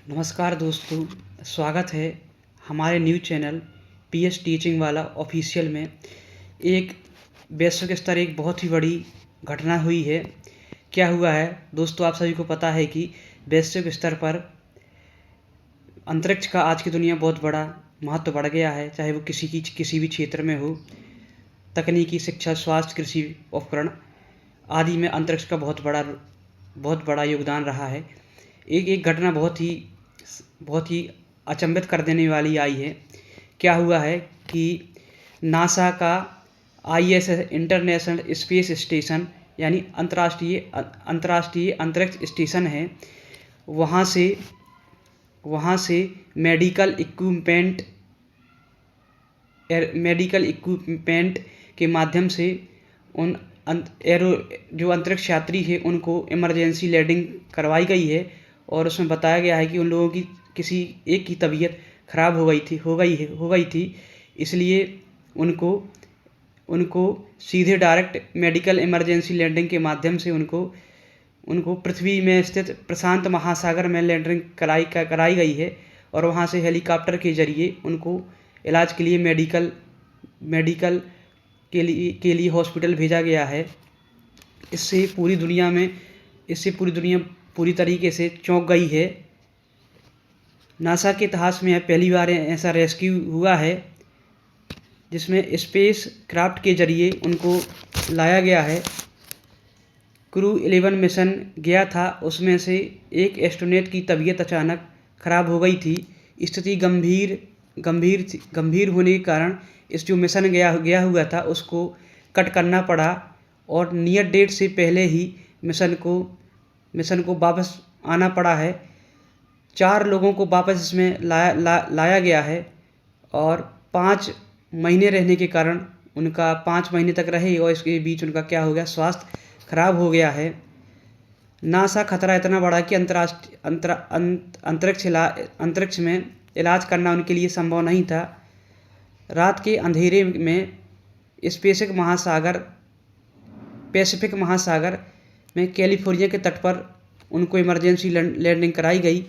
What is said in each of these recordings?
नमस्कार दोस्तों, स्वागत है हमारे न्यूज़ चैनल पीएस टीचिंग वाला ऑफिशियल में। एक वैश्विक स्तर एक बहुत ही बड़ी घटना हुई है। क्या हुआ है दोस्तों, आप सभी को पता है कि वैश्विक स्तर पर अंतरिक्ष का आज की दुनिया बहुत बड़ा महत्व बढ़ गया है। चाहे वो किसी भी क्षेत्र में हो, तकनीकी, शिक्षा, स्वास्थ्य, कृषि उपकरण आदि में अंतरिक्ष का बहुत बड़ा योगदान रहा है। एक घटना बहुत ही अचंभित कर देने वाली आई है। क्या हुआ है कि नासा का ISS इंटरनेशनल स्पेस स्टेशन यानी अंतर्राष्ट्रीय अंतरिक्ष स्टेशन है, वहाँ से मेडिकल इक्विपमेंट के माध्यम से उन जो अंतरिक्ष यात्री है उनको इमरजेंसी लैंडिंग करवाई गई है। और उसमें बताया गया है कि उन लोगों की किसी एक की तबीयत खराब हो गई थी, इसलिए उनको सीधे डायरेक्ट मेडिकल इमरजेंसी लैंडिंग के माध्यम से उनको पृथ्वी में स्थित प्रशांत महासागर में लैंडिंग कराई गई है। और वहां से हेलीकॉप्टर के जरिए उनको इलाज के लिए मेडिकल के लिए हॉस्पिटल भेजा गया है। इससे पूरी दुनिया पूरी तरीके से चौंक गई है। नासा के इतिहास में पहली बार ऐसा रेस्क्यू हुआ है जिसमें स्पेस क्राफ्ट के जरिए उनको लाया गया है। क्रू 11 मिशन गया था, उसमें से एक एस्ट्रोनॉट की तबीयत अचानक खराब हो गई थी। स्थिति गंभीर होने के कारण इस जो मिशन गया हुआ था उसको कट करना पड़ा और नियत डेट से पहले ही मिशन को वापस आना पड़ा है। 4 लोगों को वापस इसमें लाया गया है और 5 महीने रहने के कारण उनका 5 महीने तक रहे और इसके बीच उनका क्या हो गया, स्वास्थ्य खराब हो गया है। नासा खतरा इतना बड़ा कि अंतरिक्ष में इलाज करना उनके लिए संभव नहीं था। रात के अंधेरे में पैसिफिक महासागर में कैलिफोर्निया के तट पर उनको इमरजेंसी लैंडिंग कराई गई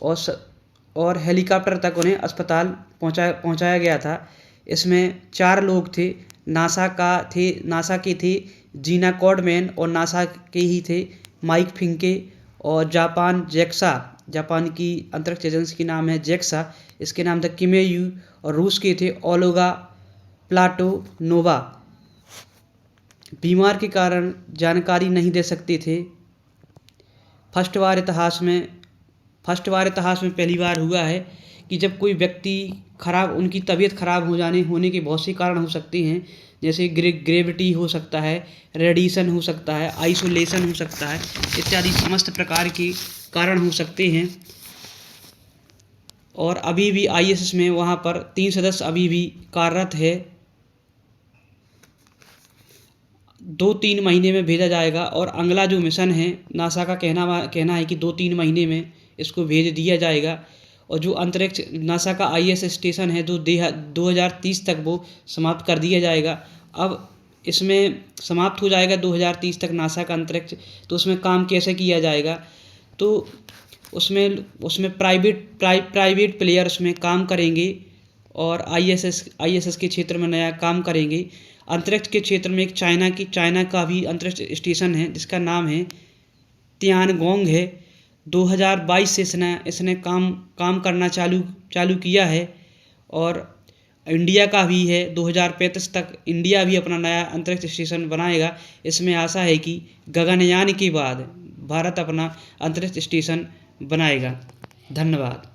और हेलीकॉप्टर तक उन्हें अस्पताल पहुंचाया गया था। इसमें 4 लोग थे। नासा के थे जीना कॉडमैन और नासा के ही थे माइक फिंके और जापान की अंतरिक्ष एजेंसी की नाम है जेक्सा, इसके नाम था किमेयू। और रूस के थे ओलेगा प्लाटोनोवा। बीमार के कारण जानकारी नहीं दे सकते थे। फर्स्ट बार इतिहास में पहली बार हुआ है कि जब कोई व्यक्ति उनकी तबीयत खराब होने के बहुत से कारण हो सकते हैं, जैसे ग्रेविटी हो सकता है, रेडिएशन हो सकता है, आइसोलेशन हो सकता है, इत्यादि समस्त प्रकार के कारण हो सकते हैं। और अभी भी ISS में वहाँ पर 3 सदस्य अभी भी कार्यरत है। 2-3 महीने में भेजा जाएगा और अगला जो मिशन है नासा का कहना है कि 2-3 महीने में इसको भेज दिया जाएगा। और जो अंतरिक्ष नासा का ISS स्टेशन है 2030 तक वो समाप्त कर दिया जाएगा। अब इसमें समाप्त हो जाएगा 2030 तक नासा का अंतरिक्ष, तो उसमें काम कैसे किया जाएगा? तो उसमें प्राइवेट प्लेयर उसमें काम करेंगे और ISS के क्षेत्र में नया काम करेंगे। अंतरिक्ष के क्षेत्र में एक चाइना का भी अंतरिक्ष स्टेशन है जिसका नाम है तियानगोंग है। 2022 से इसने काम करना चालू किया है। और इंडिया का भी है, 2035 तक इंडिया भी अपना नया अंतरिक्ष स्टेशन बनाएगा। इसमें आशा है कि गगनयान के बाद भारत अपना अंतरिक्ष स्टेशन बनाएगा। धन्यवाद।